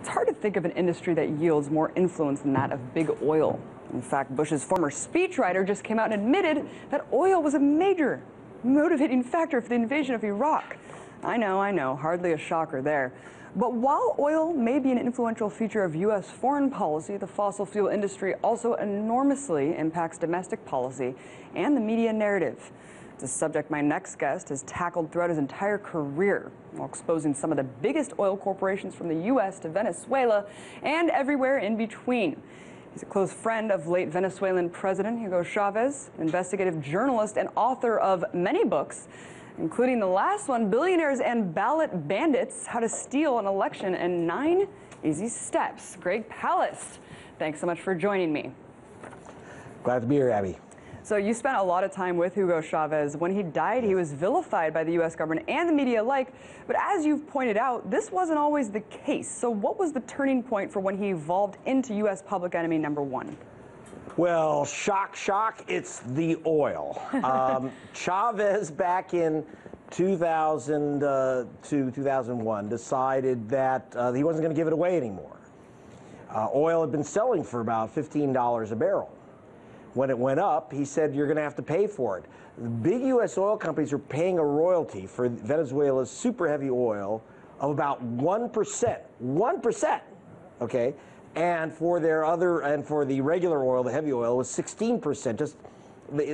It's hard to think of an industry that yields more influence than that of big oil. In fact, Bush's former speechwriter just came out and admitted that oil was a major motivating factor for the invasion of Iraq. I know, hardly a shocker there. But while oil may be an influential feature of U.S. foreign policy, the fossil fuel industry also enormously impacts domestic policy and the media narrative. It's a subject my next guest has tackled throughout his entire career, while exposing some of the biggest oil corporations from the U.S. to Venezuela and everywhere in between. He's a close friend of late Venezuelan President Hugo Chavez, an investigative journalist and author of many books, including the last one, Billionaires and Ballot Bandits, How to Steal an Election in 9 Easy Steps. Greg Palast, thanks so much for joining me. Glad to be here, Abby. So you spent a lot of time with Hugo Chavez. When he died, he was vilified by the U.S. government and the media alike. But as you've pointed out, this wasn't always the case. So what was the turning point for when he evolved into U.S. public enemy number one? Well, shock, it's the oil. Chavez back in 2000 to 2001 decided that he wasn't going to give it away anymore. Oil had been selling for about $15 a barrel. When it went up, he said, you're going to have to pay for it. The big U.S. oil companies are paying a royalty for Venezuela's super heavy oil of about 1%. 1%, okay? And for the regular oil, the heavy oil, was 16%.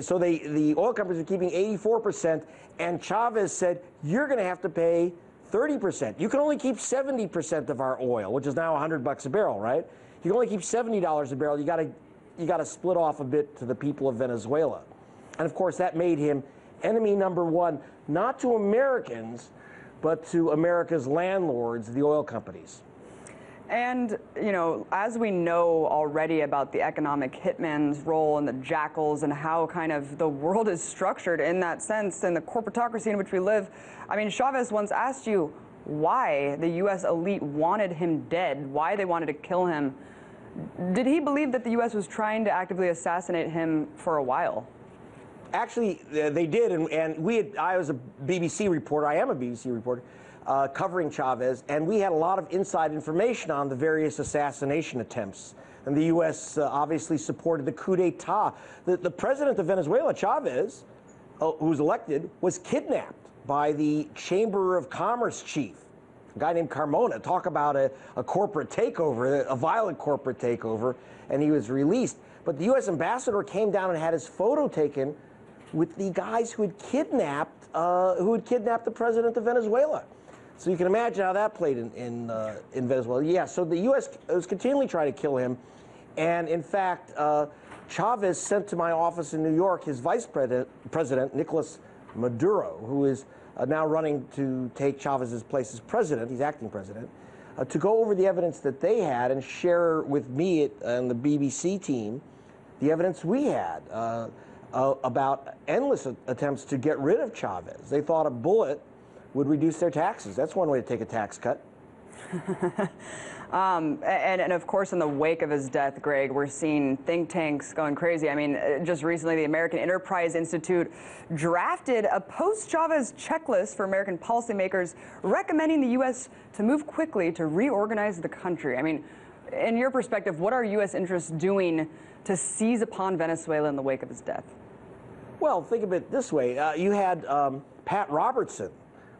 So the oil companies are keeping 84%, and Chavez said, you're going to have to pay 30%. You can only keep 70% of our oil, which is now $100 a barrel, right? You can only keep $70 a barrel. You got to split off a bit to the people of Venezuela. And of course, that made him enemy number one, not to Americans, but to America's landlords, the oil companies. And, you know, as we know already about the economic hitman's role and the jackals and how kind of the world is structured in that sense and the corporatocracy in which we live, I mean, Chavez once asked you why the U.S. elite wanted him dead, why they wanted to kill him. Did he believe that the U.S. was trying to actively assassinate him for a while? Actually, they did, and I was a BBC reporter, I am a BBC reporter, covering Chavez, and we had a lot of inside information on the various assassination attempts. And the U.S. Obviously supported the coup d'etat. The president of Venezuela, Chavez, who was elected, was kidnapped by the Chamber of Commerce chief, a guy named Carmona. Talk about a corporate takeover, a violent corporate takeover, and he was released. But the U.S. ambassador came down and had his photo taken with the guys who had kidnapped the president of Venezuela. So you can imagine how that played in Venezuela. Yeah, so the U.S. was continually trying to kill him. And in fact, Chavez sent to my office in New York his vice president, Nicolas Maduro, who is now running to take Chavez's place as president, he's acting president, to go over the evidence that they had and share with me and the BBC team the evidence we had about endless attempts to get rid of Chavez. They thought a bullet would reduce their taxes. That's one way to take a tax cut. And of course, in the wake of his death, Greg, we're seeing think tanks going crazy. I mean, just recently, the American Enterprise Institute drafted a post-Chavez checklist for American policymakers recommending the U.S. to move quickly to reorganize the country. I mean, in your perspective, what are U.S. interests doing to seize upon Venezuela in the wake of his death? Well, think of it this way. You had Pat Robertson,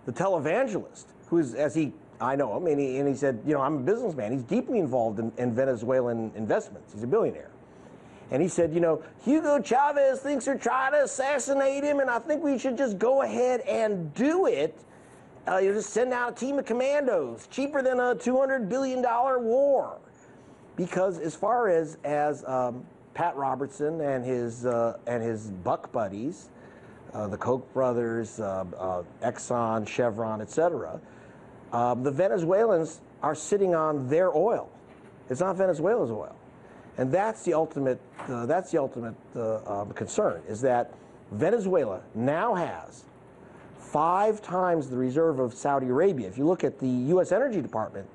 the televangelist, who is, I know him, and he said, you know, I'm a businessman. He's deeply involved in Venezuelan investments. He's a billionaire. And he said, you know, Hugo Chavez thinks they're trying to assassinate him, and I think we should just go ahead and do it. You just send out a team of commandos, cheaper than a $200 billion war. Because as far as Pat Robertson and his buck buddies, the Koch brothers, Exxon, Chevron, etc., the Venezuelans are sitting on their oil. It's not Venezuela's oil, and that's the ultimate concern. Is that Venezuela now has 5 times the reserve of Saudi Arabia. If you look at the U.S. Energy Department,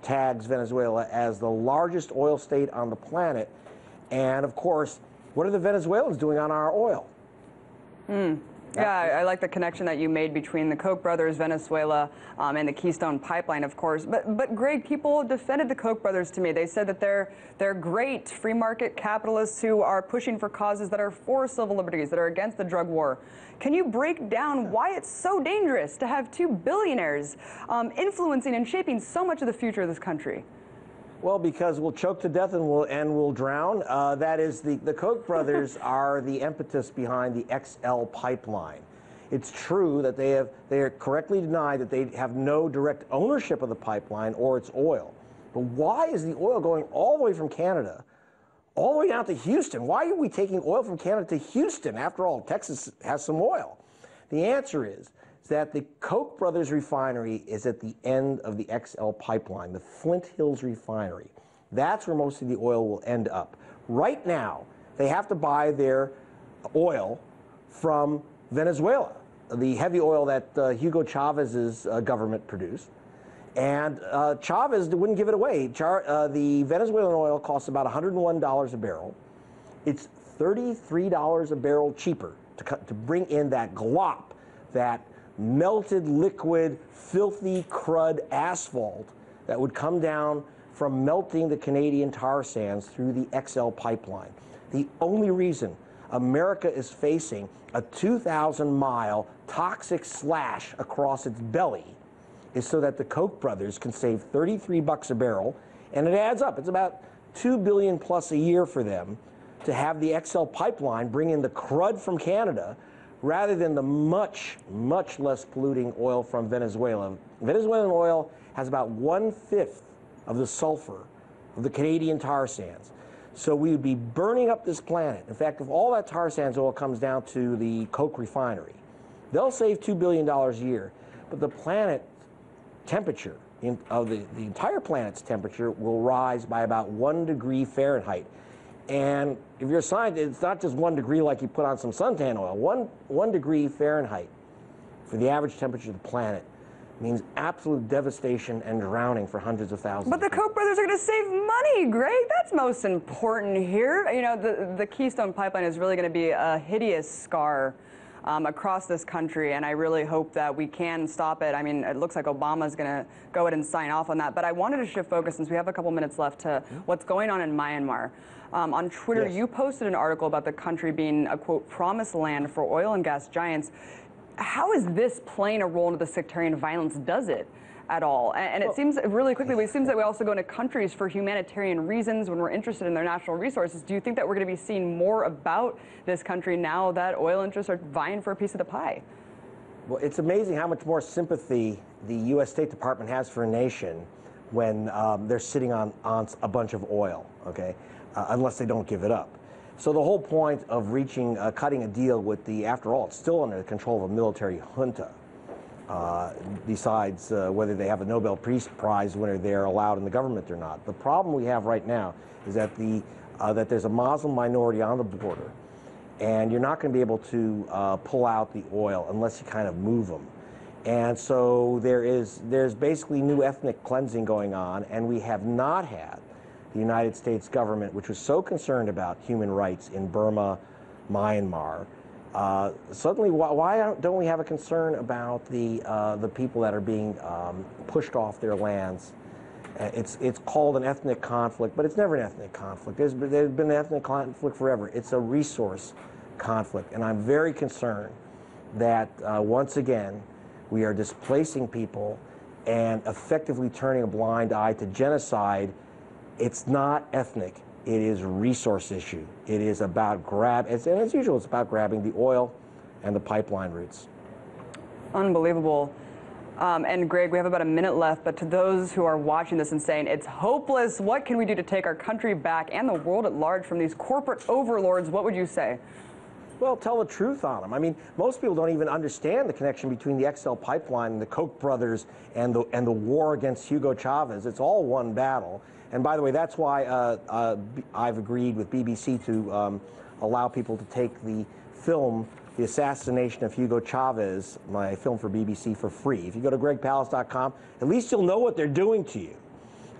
tags Venezuela as the largest oil state on the planet, and of course, what are the Venezuelans doing on our oil? Yeah, I like the connection that you made between the Koch brothers, Venezuela, and the Keystone Pipeline, of course. But Greg, people defended the Koch brothers to me. They said that they're great free market capitalists who are pushing for causes that are for civil liberties, that are against the drug war. Can you break down why it's so dangerous to have two billionaires influencing and shaping so much of the future of this country? Well, because we'll choke to death and we'll drown. That is, the Koch brothers are the impetus behind the XL pipeline. It's true that they are correctly denied that they have no direct ownership of the pipeline or its oil. But why is the oil going all the way from Canada, all the way down to Houston? Why are we taking oil from Canada to Houston? After all, Texas has some oil. The answer is that the Koch brothers refinery is at the end of the XL pipeline, the Flint Hills refinery. That's where most of the oil will end up. Right now, they have to buy their oil from Venezuela, the heavy oil that Hugo Chavez's government produced. And Chavez wouldn't give it away. The Venezuelan oil costs about $101 a barrel. It's $33 a barrel cheaper to bring in that glop, that melted liquid, filthy crud asphalt that would come down from melting the Canadian tar sands through the XL pipeline. The only reason America is facing a 2,000-mile toxic slash across its belly is so that the Koch brothers can save $33 a barrel, and it adds up. It's about $2 billion plus a year for them to have the XL pipeline bring in the crud from Canada rather than the much, much less polluting oil from Venezuela. Venezuelan oil has about 1/5 of the sulfur of the Canadian tar sands. So we would be burning up this planet. In fact, if all that tar sands oil comes down to the Koch refinery, they'll save $2 billion a year. But the planet temperature, the entire planet's temperature will rise by about 1 degree Fahrenheit. And if you're a scientist, it's not just 1 degree like you put on some suntan oil. One degree Fahrenheit for the average temperature of the planet means absolute devastation and drowning for hundreds of thousands. But the Koch brothers are going to save money, Greg. That's most important here. You know, the Keystone Pipeline is really going to be a hideous scar across this country, and I really hope that we can stop it. I mean, it looks like Obama's going to go ahead and sign off on that. But I wanted to shift focus, since we have a couple minutes left, to what's going on in Myanmar. On Twitter, Yes. you posted an article about the country being a, quote, promised land for oil and gas giants. How is this playing a role into the sectarian violence? Does it at all? And it seems, really quickly, it seems that we also go into countries for humanitarian reasons when we're interested in their natural resources. Do you think that we're going to be seeing more about this country now that oil interests are vying for a piece of the pie? Well, it's amazing how much more sympathy the U.S. State Department has for a nation when they're sitting on a bunch of oil, okay, unless they don't give it up. So the whole point of cutting a deal with after all, it's still under the control of a military junta, decides whether they have a Nobel Peace Prize winner there allowed in the government or not. The problem we have right now is that that there's a Muslim minority on the border, and you're not going to be able to pull out the oil unless you kind of move them. And so there's basically new ethnic cleansing going on, and we have not had the United States government, which was so concerned about human rights in Burma, Myanmar. Suddenly, why don't we have a concern about the people that are being pushed off their lands? It's called an ethnic conflict, but it's never an ethnic conflict. There's been an ethnic conflict forever. It's a resource conflict, and I'm very concerned that once again we are displacing people and effectively turning a blind eye to genocide. It's not ethnic. It is a resource issue. It is about and as usual, it's about grabbing the oil and the pipeline routes. Unbelievable. And Greg, we have about a minute left, but to those who are watching this and saying it's hopeless, what can we do to take our country back and the world at large from these corporate overlords? What would you say? Well, tell the truth on them. I mean, most people don't even understand the connection between the XL pipeline and the Koch brothers and the war against Hugo Chavez. It's all one battle. And by the way, that's why I've agreed with BBC to allow people to take the film, The Assassination of Hugo Chavez, my film for BBC, for free. If you go to gregpalast.com, at least you'll know what they're doing to you.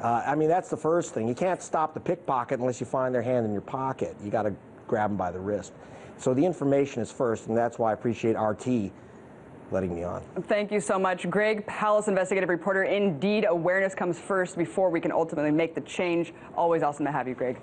I mean, that's the first thing. You can't stop the pickpocket unless you find their hand in your pocket. You got to grab them by the wrist. So the information is first, and that's why I appreciate RT letting me on. Thank you so much. Greg Palast, investigative reporter. Indeed, awareness comes first before we can ultimately make the change. Always awesome to have you, Greg.